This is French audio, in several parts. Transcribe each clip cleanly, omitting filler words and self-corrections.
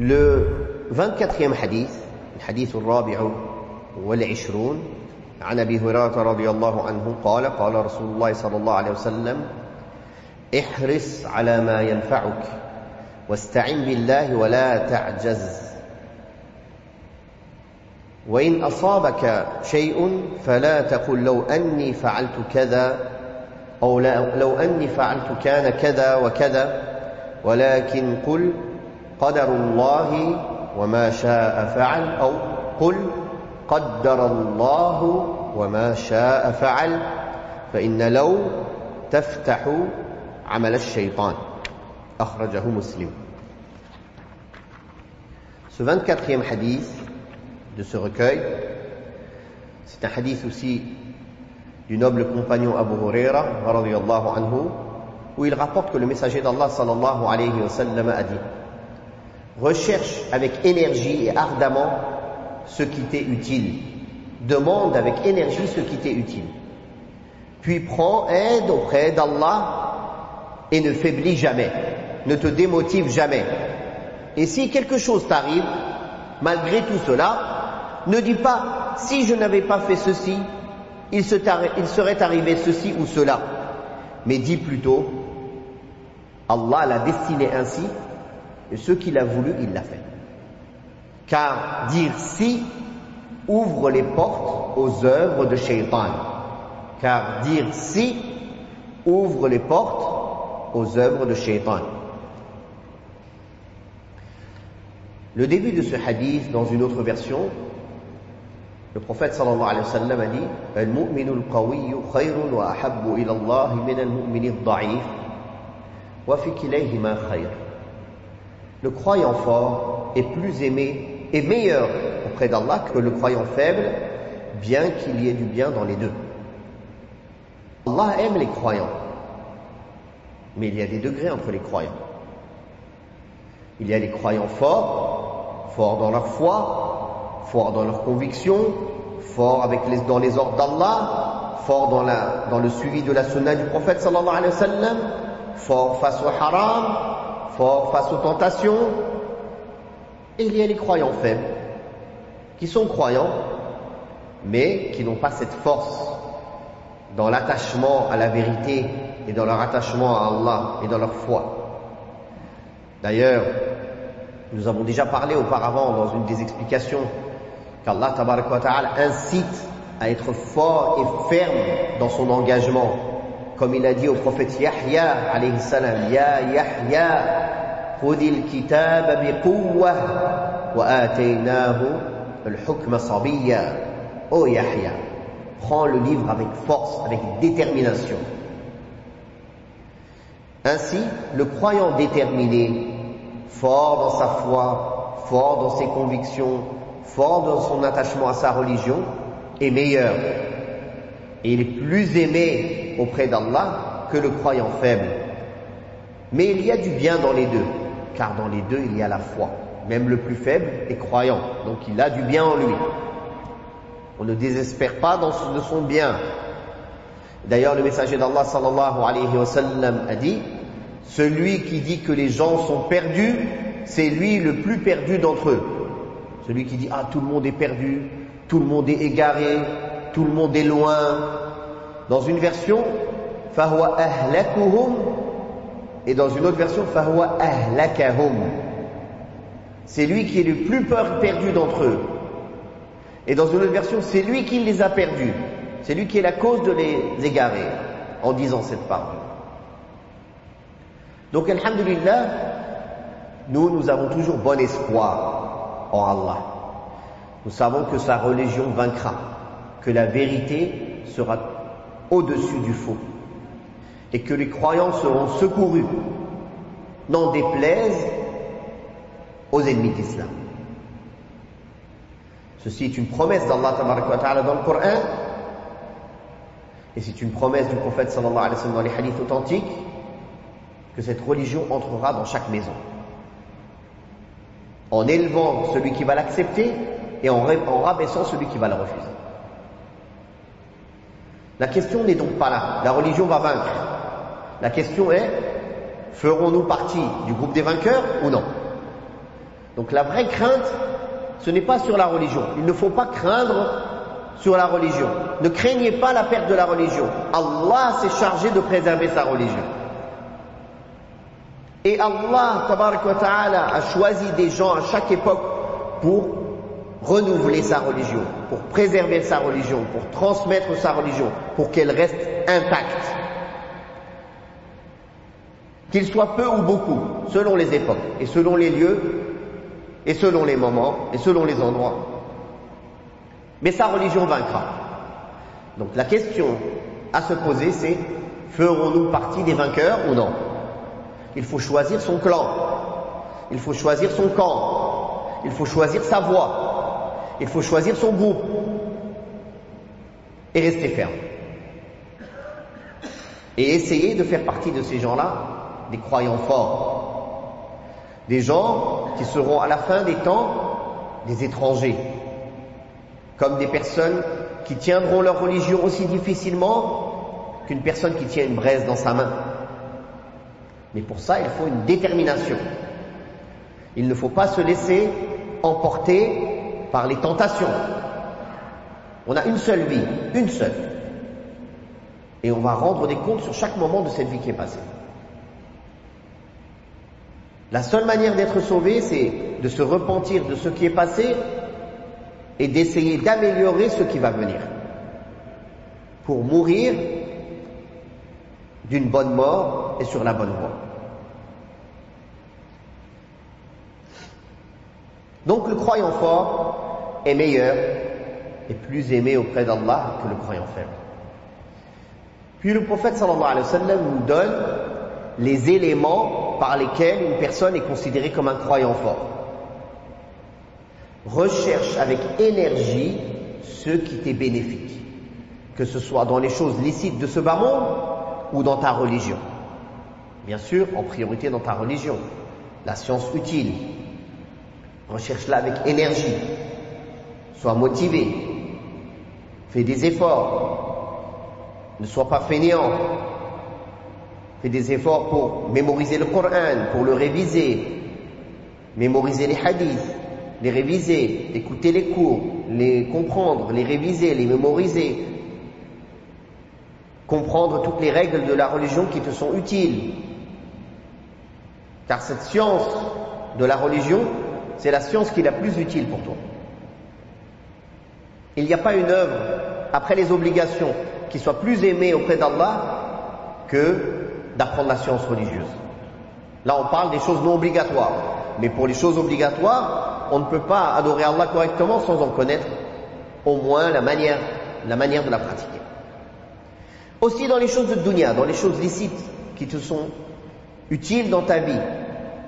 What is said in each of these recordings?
Le 24e hadith, الحديث الرابع والعشرون عن أبي هريرة رضي الله عنه قال قال رسول الله صلى الله عليه وسلم احرص على ما ينفعك واستعن بالله ولا تعجز وإن أصابك شيء فلا تقل لو أني فعلت كذا أو لو أني فعلت كان كذا وكذا ولكن قل قدر الله وما شاء فعل أو قل قدر الله وما شاء فعل فإن لو تفتح عمل الشيطان أخرجه مسلم. Ce 24e hadith de ce recueil, c'est un hadith aussi du noble compagnon Abu Huraira radiyallahu anhu, où il rapporte que le messager d'Allah sallallahu alayhi wa sallam a dit: recherche avec énergie et ardemment ce qui t'est utile, demande avec énergie ce qui t'est utile, puis prends aide auprès d'Allah et ne faiblis jamais, ne te démotive jamais. Et si quelque chose t'arrive, malgré tout cela, ne dis pas si je n'avais pas fait ceci, il serait arrivé ceci ou cela, mais dis plutôt Allah l'a destiné ainsi et ce qu'il a voulu, il l'a fait. Car dire si ouvre les portes aux œuvres de Shaitan. Car dire si ouvre les portes aux œuvres de Shaitan. Le début de ce hadith, dans une autre version, le prophète sallallahu alayhi wa sallam a dit: Al-mu'minu al-qawiyyu khayrun wa ahabbu ila Allah min al-mu'mini al-da'if wa fi kilayhima khayr. Le croyant fort est plus aimé et meilleur auprès d'Allah que le croyant faible, bien qu'il y ait du bien dans les deux. Allah aime les croyants, mais il y a des degrés entre les croyants. Il y a les croyants forts, forts dans leur foi, forts dans leurs convictions, forts dans les ordres d'Allah, forts dans le suivi de la sunna du prophète sallallahu alayhi wa sallam, forts face au haram, forts face aux tentations. Et il y a les croyants faibles, qui sont croyants, mais qui n'ont pas cette force dans l'attachement à la vérité et dans leur attachement à Allah et dans leur foi. D'ailleurs, nous avons déjà parlé auparavant dans une des explications qu'Allah tabaraka wa ta'ala incite à être fort et ferme dans son engagement, comme il a dit au prophète Yahya alayhi salam: Ya Yahya khudil kitaba biquwwah wa ataynahu al-hukma sabiyya. Oh Yahya, prends le livre avec force, avec détermination. Ainsi, le croyant déterminé, fort dans sa foi, fort dans ses convictions, fort dans son attachement à sa religion, est meilleur. Et il est plus aimé auprès d'Allah que le croyant faible. Mais il y a du bien dans les deux, car dans les deux il y a la foi. Même le plus faible est croyant, donc il a du bien en lui. On ne désespère pas de son bien. D'ailleurs, le messager d'Allah sallallahu alayhi wa sallam a dit: celui qui dit que les gens sont perdus, c'est lui le plus perdu d'entre eux. Celui qui dit: ah, tout le monde est perdu, tout le monde est égaré, tout le monde est loin. Dans une version, fahuwa ahlakuhum, et dans une autre version, fahuwa ahlakahum. C'est lui qui est le plus perdu d'entre eux. Et dans une autre version, c'est lui qui les a perdus. C'est lui qui est la cause de les égarer, en disant cette parole. Donc, alhamdulillah, nous avons toujours bon espoir en Allah. Nous savons que sa religion vaincra, que la vérité sera au-dessus du faux, et que les croyants seront secourus, n'en déplaise aux ennemis d'Islam. Ceci est une promesse d'Allah tabaraka wa ta'ala dans le Coran, et c'est une promesse du prophète sallallahu alayhi wa sallam dans les hadiths authentiques, que cette religion entrera dans chaque maison, en élevant celui qui va l'accepter et en rabaissant celui qui va la refuser. La question n'est donc pas là. La religion va vaincre. La question est: ferons-nous partie du groupe des vainqueurs ou non? Donc la vraie crainte, ce n'est pas sur la religion. Il ne faut pas craindre sur la religion. Ne craignez pas la perte de la religion. Allah s'est chargé de préserver sa religion. Et Allah, tabarak wa ta'ala, a choisi des gens à chaque époque pour renouveler sa religion, pour préserver sa religion, pour transmettre sa religion, pour qu'elle reste intacte. Qu'il soit peu ou beaucoup, selon les époques, et selon les lieux, et selon les moments, et selon les endroits. Mais sa religion vaincra. Donc la question à se poser, c'est, ferons-nous partie des vainqueurs ou non? Il faut choisir son clan, il faut choisir son camp, il faut choisir sa voie, il faut choisir son groupe, et rester ferme. Et essayer de faire partie de ces gens-là, des croyants forts, des gens qui seront à la fin des temps des étrangers, comme des personnes qui tiendront leur religion aussi difficilement qu'une personne qui tient une braise dans sa main. Mais pour ça, il faut une détermination. Il ne faut pas se laisser emporter par les tentations. On a une seule vie, une seule. Et on va rendre des comptes sur chaque moment de cette vie qui est passée. La seule manière d'être sauvé, c'est de se repentir de ce qui est passé et d'essayer d'améliorer ce qui va venir. Pour mourir d'une bonne mort et sur la bonne voie. Donc le croyant fort est meilleur et plus aimé auprès d'Allah que le croyant faible. Puis le prophète sallallahu alayhi wa sallam nous donne les éléments par lesquels une personne est considérée comme un croyant fort. Recherche avec énergie ce qui t'est bénéfique, que ce soit dans les choses licites de ce bas monde ou dans ta religion. Bien sûr, en priorité dans ta religion. La science utile. Recherche-la avec énergie. Sois motivé. Fais des efforts. Ne sois pas fainéant. Fais des efforts pour mémoriser le Coran, pour le réviser. Mémoriser les hadiths, les réviser, écouter les cours, les comprendre, les réviser, les mémoriser. Comprendre toutes les règles de la religion qui te sont utiles. Car cette science de la religion, c'est la science qui est la plus utile pour toi. Il n'y a pas une œuvre, après les obligations, qui soit plus aimée auprès d'Allah que d'apprendre la science religieuse. Là, on parle des choses non obligatoires. Mais pour les choses obligatoires, on ne peut pas adorer Allah correctement sans en connaître au moins la manière de la pratiquer. Aussi dans les choses de dunya, dans les choses licites qui te sont utiles dans ta vie,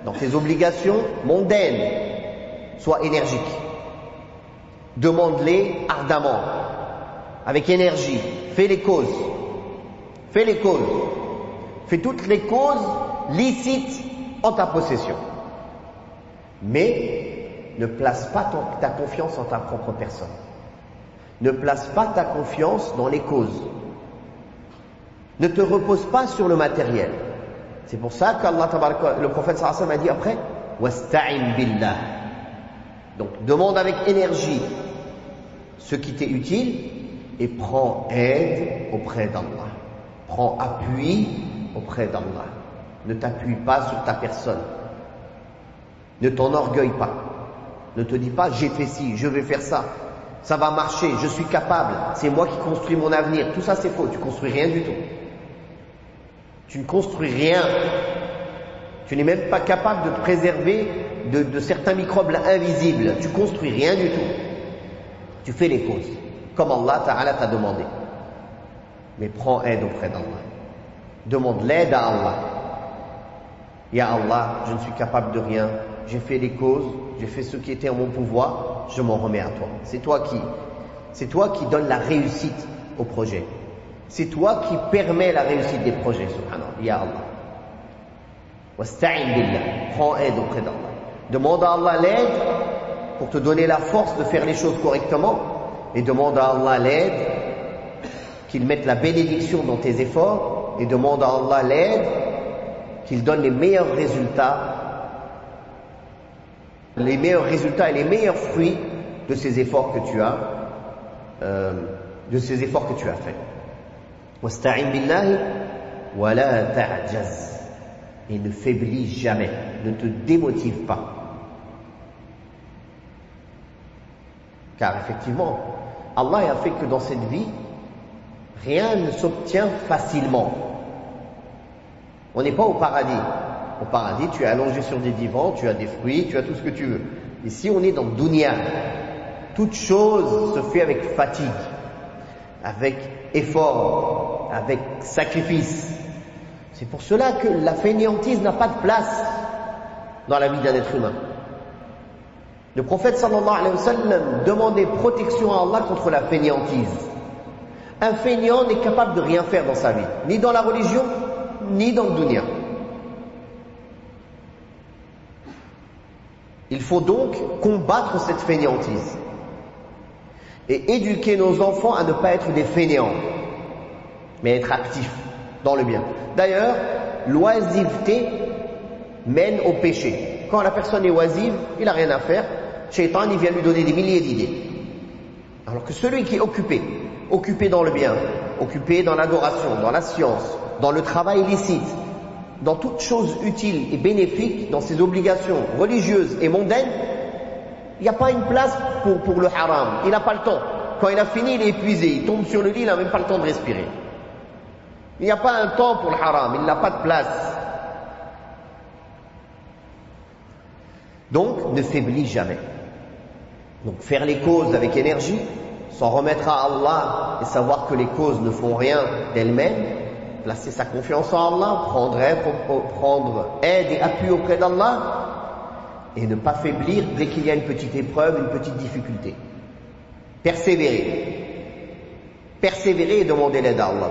dans tes obligations mondaines, sois énergique. Demande-les ardemment, avec énergie. Fais les causes. Fais les causes. Fais toutes les causes licites en ta possession. Mais ne place pas ta confiance en ta propre personne. Ne place pas ta confiance dans les causes. Ne te repose pas sur le matériel. C'est pour ça qu'Allah, le prophète sallallahu alayhi wa sallam a dit après, wasta'in billah. Donc demande avec énergie ce qui t'est utile et prends aide auprès d'Allah. Prends appui auprès d'Allah. Ne t'appuie pas sur ta personne. Ne t'enorgueille pas. Ne te dis pas j'ai fait ci, je vais faire ça. Ça va marcher, je suis capable. C'est moi qui construis mon avenir. Tout ça c'est faux, tu construis rien du tout. Tu ne construis rien. Tu n'es même pas capable de te préserver de certains microbes invisibles. Tu construis rien du tout. Tu fais les causes, comme Allah Ta'ala t'a demandé. Mais prends aide auprès d'Allah. Demande l'aide à Allah. Ya Allah, je ne suis capable de rien. J'ai fait les causes, j'ai fait ce qui était en mon pouvoir, je m'en remets à toi. C'est toi qui donnes la réussite au projet. C'est toi qui permets la réussite des projets, subhanallah, ya Allah. Wasta'in billah, prends aide auprès d'Allah. Demande à Allah l'aide pour te donner la force de faire les choses correctement et demande à Allah l'aide qu'il mette la bénédiction dans tes efforts et demande à Allah l'aide qu'il donne les meilleurs résultats les meilleurs résultats et les meilleurs fruits de ces efforts que tu as fait. Wasta'in billahi wa la ta'jaz. Et ne faiblis jamais, ne te démotive pas. Car effectivement, Allah a fait que dans cette vie, rien ne s'obtient facilement. On n'est pas au paradis. Au paradis, tu es allongé sur des divans, tu as des fruits, tu as tout ce que tu veux. Ici, on est dans le dunya. Toute chose se fait avec fatigue, avec effort, avec sacrifice. C'est pour cela que la fainéantise n'a pas de place dans la vie d'un être humain. Le prophète sallallahu alayhi wa sallam demandait protection à Allah contre la fainéantise. Un fainéant n'est capable de rien faire dans sa vie, ni dans la religion, ni dans le dunya. Il faut donc combattre cette fainéantise et éduquer nos enfants à ne pas être des fainéants, mais être actifs dans le bien. D'ailleurs, l'oisiveté mène au péché. Quand la personne est oisive, il n'a rien à faire, Shaitan, il vient lui donner des milliers d'idées. Alors que celui qui est occupé dans le bien, occupé dans l'adoration, dans la science, dans le travail licite, dans toute chose utile et bénéfique, dans ses obligations religieuses et mondaines, il n'y a pas une place pour le haram. Il n'a pas le temps. Quand il a fini, il est épuisé. Il tombe sur le lit, il n'a même pas le temps de respirer. Il n'y a pas un temps pour le haram. Il n'a pas de place. Donc, ne faiblis jamais. Donc, faire les causes avec énergie, s'en remettre à Allah et savoir que les causes ne font rien d'elles-mêmes, placer sa confiance en Allah, prendre aide et appui auprès d'Allah, et ne pas faiblir dès qu'il y a une petite épreuve, une petite difficulté. Persévérer et demander l'aide à Allah.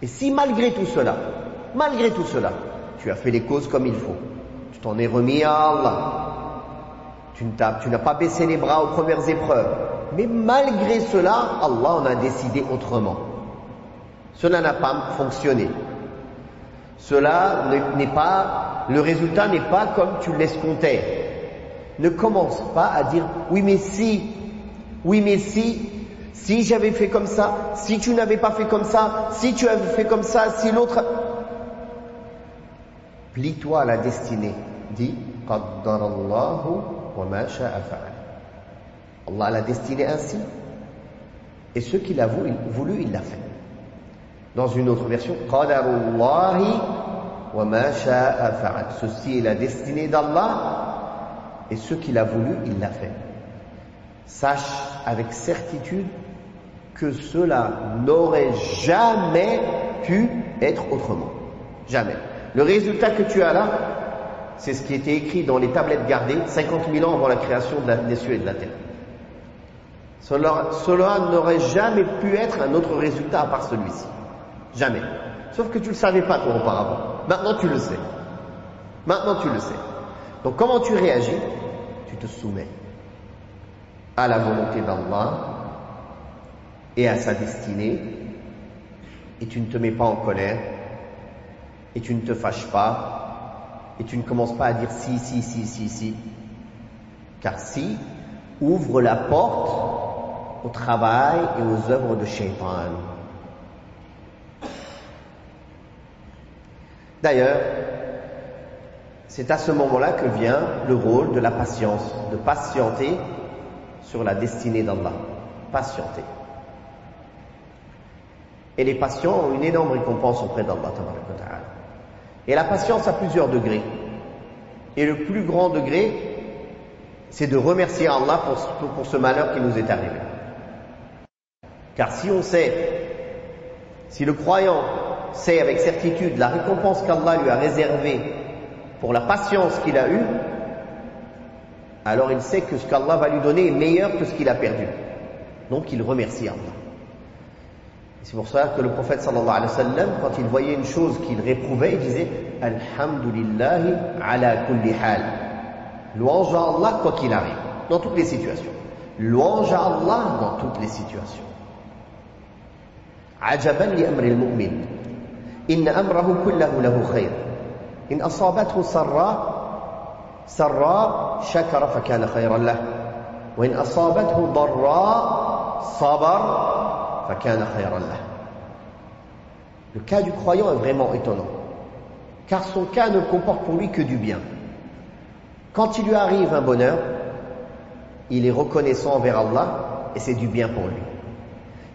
Et si malgré tout cela, tu as fait les causes comme il faut, tu t'en es remis à Allah, tu n'as pas baissé les bras aux premières épreuves, mais malgré cela, Allah en a décidé autrement. Cela n'a pas fonctionné. Le résultat n'est pas comme tu l'escomptais. Ne commence pas à dire oui mais si, si j'avais fait comme ça, si tu n'avais pas fait comme ça, si tu avais fait comme ça, si l'autre... Plie-toi à la destinée. Dis Qaddarallahu wa ma sha'a fa'al. Allah l'a destiné ainsi. Et ce qu'il a voulu, il l'a fait. Dans une autre version, Qadarullahi wa ma sha'a fa'al. Ceci est la destinée d'Allah et ce qu'il a voulu, il l'a fait. Sache avec certitude que cela n'aurait jamais pu être autrement. Jamais. Le résultat que tu as là, c'est ce qui était écrit dans les tablettes gardées 50 000 ans avant la création des cieux et de la terre. Cela n'aurait jamais pu être un autre résultat à part celui-ci. Jamais. Sauf que tu ne le savais pas toi auparavant. Maintenant tu le sais. Donc comment tu réagis? Tu te soumets à la volonté d'Allah et à sa destinée, et tu ne te mets pas en colère, et tu ne te fâches pas, et tu ne commences pas à dire si. Car si ouvre la porte au travail et aux œuvres de Shaitan. D'ailleurs, c'est à ce moment-là que vient le rôle de la patience, de patienter sur la destinée d'Allah. Patienter. Et les patients ont une énorme récompense auprès d'Allah. Et la patience a plusieurs degrés. Et le plus grand degré, c'est de remercier Allah pour ce malheur qui nous est arrivé. Car si le croyant sait avec certitude la récompense qu'Allah lui a réservée pour la patience qu'il a eue, alors il sait que ce qu'Allah va lui donner est meilleur que ce qu'il a perdu. Donc il remercie Allah. C'est pour ça que le prophète sallallahu alayhi wa sallam, quand il voyait une chose qu'il réprouvait, il disait « Alhamdulillahi ala kulli hal » Louange à Allah quoi qu'il arrive, dans toutes les situations. Louange à Allah dans toutes les situations. Ajaban li amri al-mu'min. Inna amrahu kullahu lahu khayr. In asabathu sarra سراء شكر فكان خيرا له وإن أصابته ضراء صبر فكان خيرا له. Le cas du croyant est vraiment étonnant, car son cas ne comporte pour lui que du bien. Quand il lui arrive un bonheur, il est reconnaissant envers Allah et c'est du bien pour lui.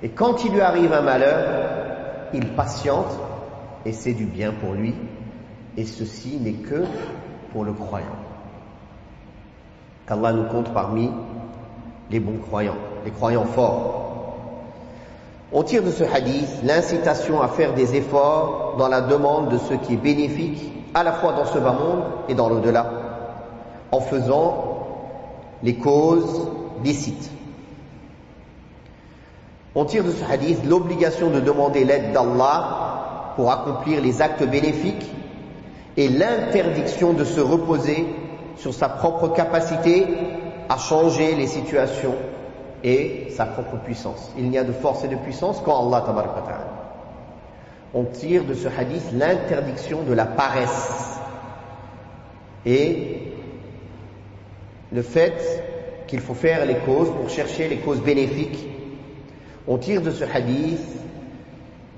Et quand il lui arrive un malheur, il patiente et c'est du bien pour lui. Et ceci n'est que pour le croyant. Qu'Allah nous compte parmi les bons croyants, les croyants forts. On tire de ce hadith l'incitation à faire des efforts dans la demande de ce qui est bénéfique, à la fois dans ce bas monde et dans l'au-delà, en faisant les causes licites. On tire de ce hadith l'obligation de demander l'aide d'Allah pour accomplir les actes bénéfiques et l'interdiction de se reposer sur sa propre capacité à changer les situations et sa propre puissance. Il n'y a de force et de puissance qu'en Allah tabaraka wa ta'ala. On tire de ce hadith l'interdiction de la paresse et le fait qu'il faut faire les causes pour chercher les causes bénéfiques. On tire de ce hadith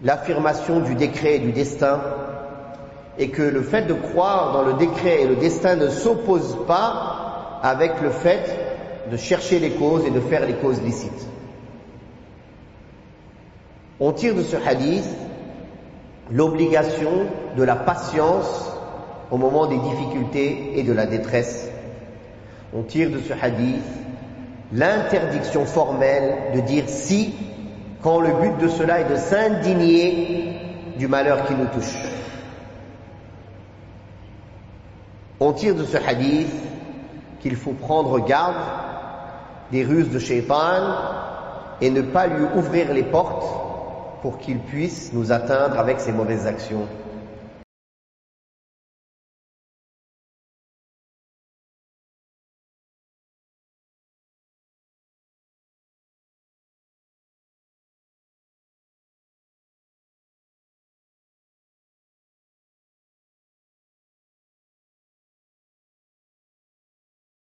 l'affirmation du décret et du destin et que le fait de croire dans le décret et le destin ne s'oppose pas avec le fait de chercher les causes et de faire les causes licites. On tire de ce hadith l'obligation de la patience au moment des difficultés et de la détresse. On tire de ce hadith l'interdiction formelle de dire si quand le but de cela est de s'indigner du malheur qui nous touche. On tire de ce hadith qu'il faut prendre garde des ruses de Shaitan et ne pas lui ouvrir les portes pour qu'il puisse nous atteindre avec ses mauvaises actions.